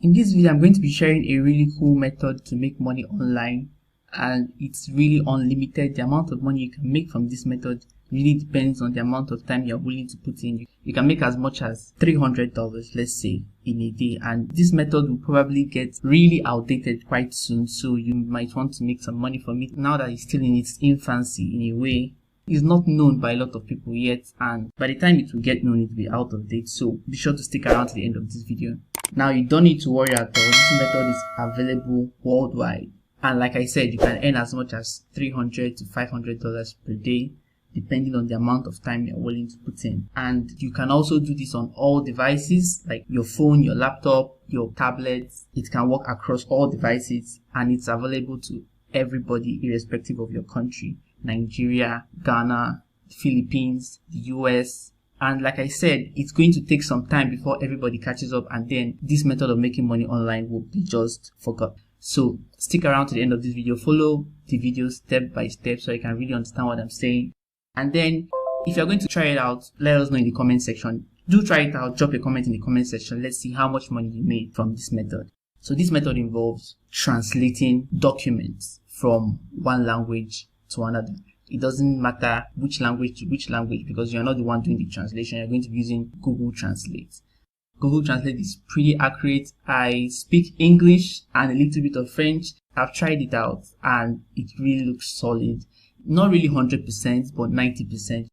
In this video, I'm going to be sharing a really cool method to make money online, and it's really unlimited. The amount of money you can make from this method really depends on the amount of time you're willing to put in. You can make as much as $300, let's say, in a day, and this method will probably get really outdated quite soon, so you might want to make some money from it now that it's still in its infancy. In a way, it's not known by a lot of people yet, and by the time it will get known, it will be out of date. So be sure to stick around to the end of this video. Now, you don't need to worry at all. This method is available worldwide, and like I said, you can earn as much as $300 to $500 per day, depending on the amount of time you're willing to put in. And you can also do this on all devices, like your phone, your laptop, your tablet. It can work across all devices, and it's available to everybody irrespective of your country: Nigeria, Ghana, Philippines, the US. And like I said, it's going to take some time before everybody catches up, and then this method of making money online will be just forgotten. So stick around to the end of this video, follow the video step by step so you can really understand what I'm saying. And then if you're going to try it out, let us know in the comment section. Do try it out, drop a comment in the comment section. Let's see how much money you made from this method. So this method involves translating documents from one language to another. It doesn't matter which language to which language, because you're not the one doing the translation. You're going to be using Google Translate. Google Translate is pretty accurate. I speak English and a little bit of French. I've tried it out and it really looks solid. Not really 100%, but 90%.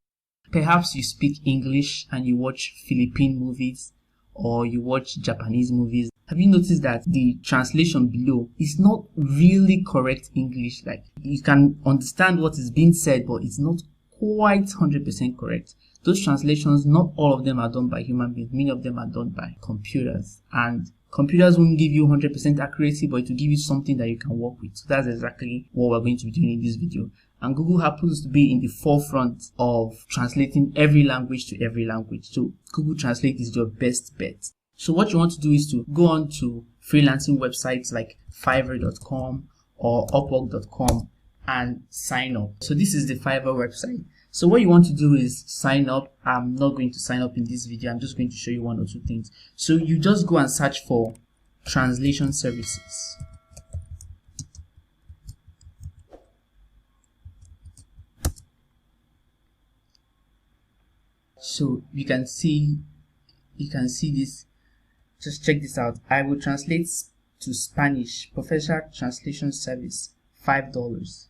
Perhaps you speak English and you watch Philippine movies or you watch Japanese movies. Have you noticed that the translation below is not really correct English? Like, you can understand what is being said, but it's not quite 100% correct. Those translations, not all of them are done by human beings. Many of them are done by computers, and computers won't give you 100% accuracy, but it will give you something that you can work with. So that's exactly what we're going to be doing in this video. And Google happens to be in the forefront of translating every language to every language. So Google Translate is your best bet. So what you want to do is to go on to freelancing websites like Fiverr.com or Upwork.com and sign up. So this is the Fiverr website. So what you want to do is sign up. I'm not going to sign up in this video. I'm just going to show you one or two things. So you just go and search for translation services. So you can see this. Just check this out. I will translate to Spanish, professional translation service, $5.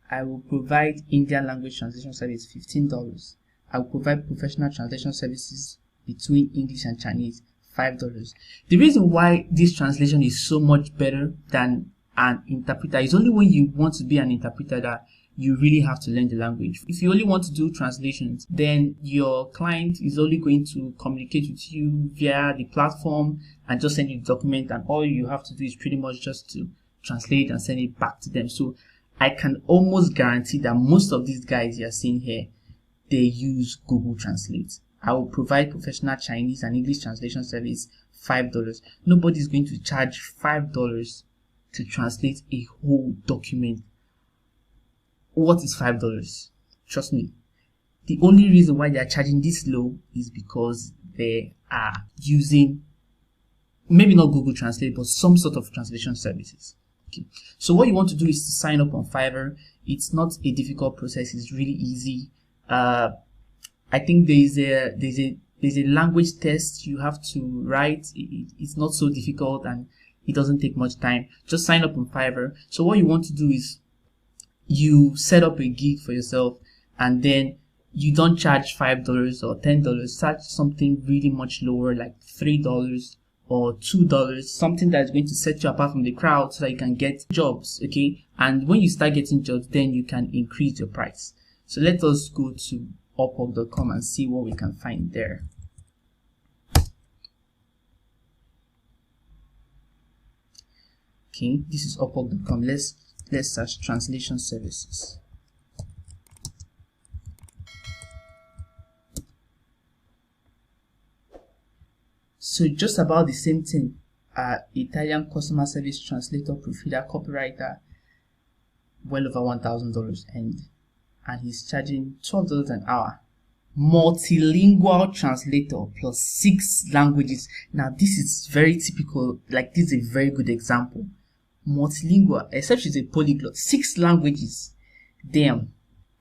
I will provide Indian language translation service, $15. I will provide professional translation services between English and Chinese, $5. The reason why this translation is so much better than an interpreter is only when you want to be an interpreter that you really have to learn the language. If you only want to do translations, then your client is only going to communicate with you via the platform and just send you the document, and all you have to do is pretty much just to translate and send it back to them. So I can almost guarantee that most of these guys you're seeing here, they use Google Translate. I will provide professional Chinese and English translation service, $5. Nobody's going to charge $5 to translate a whole document. What is $5? Trust me. The only reason why they are charging this low is because they are using, maybe not Google Translate, but some sort of translation services. Okay. So what you want to do is to sign up on Fiverr. It's not a difficult process. It's really easy. I think there's a language test you have to write. It's not so difficult and it doesn't take much time. Just sign up on Fiverr. So what you want to do is you set up a gig for yourself, and then you don't charge $5 or $10. Charge something really much lower, like $3 or $2, something that's going to set you apart from the crowd so that you can get jobs. Okay, and when you start getting jobs, then you can increase your price. So let us go to Upwork.com and see what we can find there. Okay, this is Upwork.com. Let's search translation services. So just about the same thing. Italian customer service translator, proofreader, copywriter, well over $1,000 and he's charging $12 an hour. multilingual translator plus 6 languages. Now this is very typical, like this is a very good example. Multilingual, except she's a polyglot, 6 languages. Damn.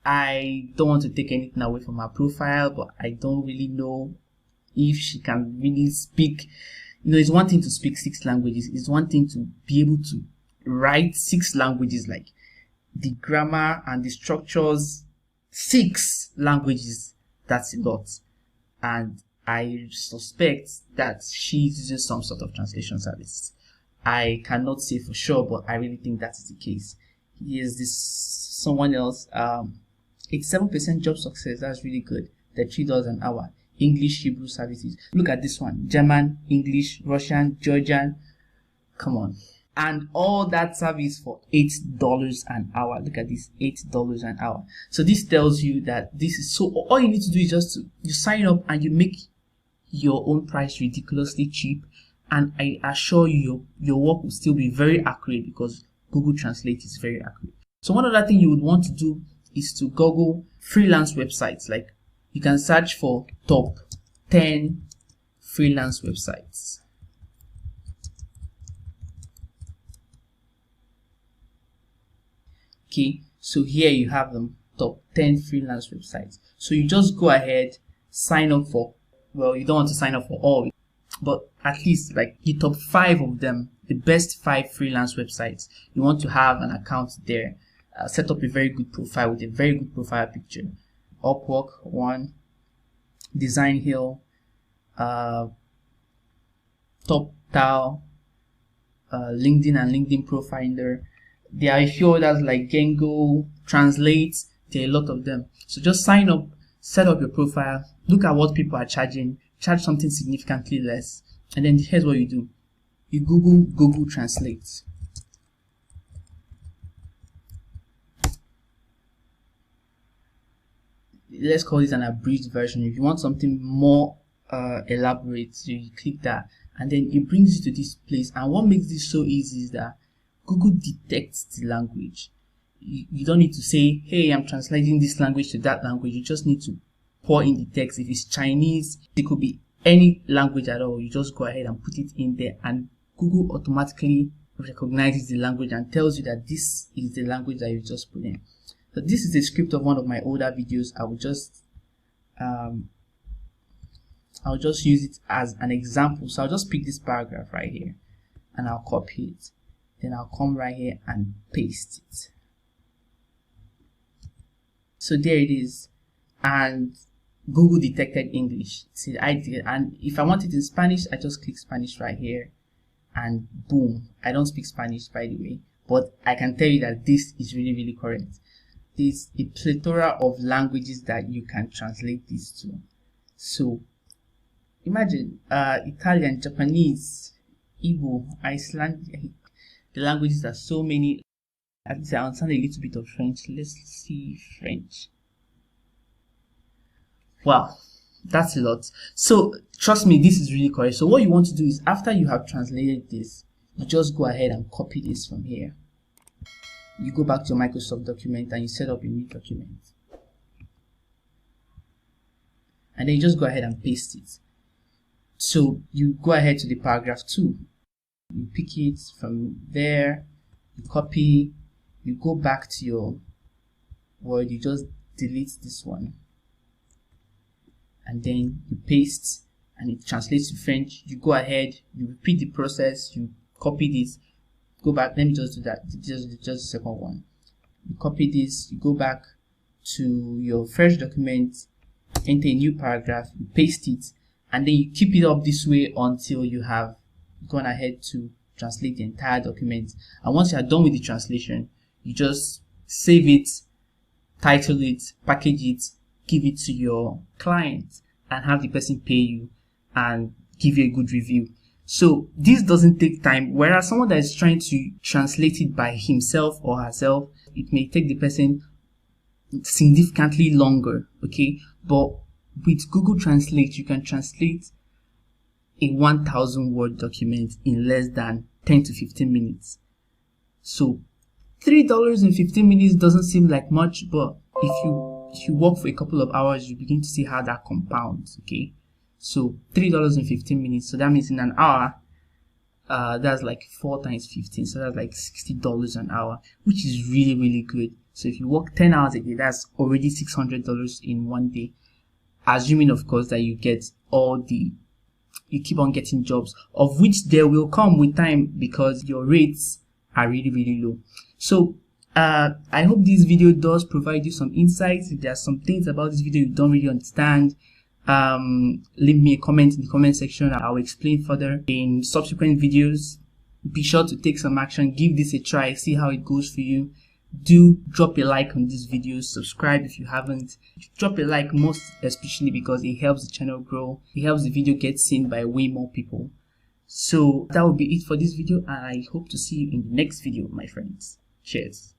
I don't want to take anything away from her profile, but I don't really know if she can really speak. You know, it's one thing to speak 6 languages, it's one thing to be able to write 6 languages, like the grammar and the structures. 6 languages, that's a lot. And I suspect that she's using some sort of translation service. I cannot say for sure, but I really think that is the case. Here's this someone else. 87% job success, that's really good. $3 an hour. English, Hebrew services. Look at this one. German, English, Russian, Georgian. Come on. And all that service for $8 an hour. Look at this, $8 an hour. So this tells you that this is so, all you need to do is just you sign up and you make your own price ridiculously cheap. And I assure you, your work will still be very accurate because Google Translate is very accurate. So one other thing you would want to do is to Google freelance websites. Like you can search for top 10 freelance websites. Okay, so here you have them, top 10 freelance websites. So you just go ahead, sign up for, well, you don't want to sign up for all, but at least like the top 5 of them, the best 5 freelance websites. You want to have an account there. Set up a very good profile with a very good profile picture. Upwork, one. Design Hill, Top Tile, LinkedIn and LinkedIn Profiler. There are a few others like Gengo, Translate. There are a lot of them. So just sign up, set up your profile, look at what people are charging, charge something significantly less, and then here's what you do. You Google Translate. Let's call this an abridged version. If you want something more elaborate, so you click that and then it brings you to this place. And what makes this so easy is that Google detects the language. You don't need to say, hey, I'm translating this language to that language. You just need to pour in the text. If it's Chinese, it could be any language at all. You just go ahead and put it in there and Google automatically recognizes the language and tells you that this is the language that you just put in. So this is a script of one of my older videos. I'll just use it as an example. So I'll just pick this paragraph right here and I'll copy it. Then I'll come right here and paste it. So there it is. And Google detected English. See, I did. And if I want it in Spanish, I just click Spanish right here. And boom. I don't speak Spanish, by the way. But I can tell you that this is really, really correct. There's a plethora of languages that you can translate this to. So imagine Italian, Japanese, Igbo, Icelandic. The languages are so many. At least I understand a little bit of French. Let's see French. Wow, that's a lot. So trust me, this is really correct. So what you want to do is after you have translated this, you just go ahead and copy this from here. You go back to your Microsoft document and you set up a new document. And then you just go ahead and paste it. So you go ahead to the paragraph 2. You pick it from there, you copy, you go back to your Word, you just delete this one. And then you paste and it translates to French. You go ahead, you repeat the process, you copy this. Go back, let me just do that, just the second one. You copy this, you go back to your fresh document, enter a new paragraph, you paste it, and then you keep it up this way until you have gone ahead to translate the entire document. And once you are done with the translation, you just save it, title it, package it, give it to your client, and have the person pay you and give you a good review. So this doesn't take time, whereas someone that is trying to translate it by himself or herself, it may take the person significantly longer, okay? But with Google Translate, you can translate a 1,000 word document in less than 10 to 15 minutes. So $3 in 15 minutes doesn't seem like much, but if you if you work for a couple of hours, you begin to see how that compounds. Okay, so $3.15. So that means in an hour, that's like 4 times 15, so that's like $60 an hour, which is really, really good. So if you work 10 hours a day, that's already $600 in one day, assuming of course that you get you keep on getting jobs, of which there will come with time because your rates are really, really low. So I hope this video does provide you some insights. If there are some things about this video you don't really understand, leave me a comment in the comment section. I'll explain further in subsequent videos. Be sure to take some action, give this a try, see how it goes for you. Do drop a like on this video, subscribe if you haven't. Drop a like, most especially because it helps the channel grow, it helps the video get seen by way more people. So that will be it for this video, and I hope to see you in the next video, my friends. Cheers.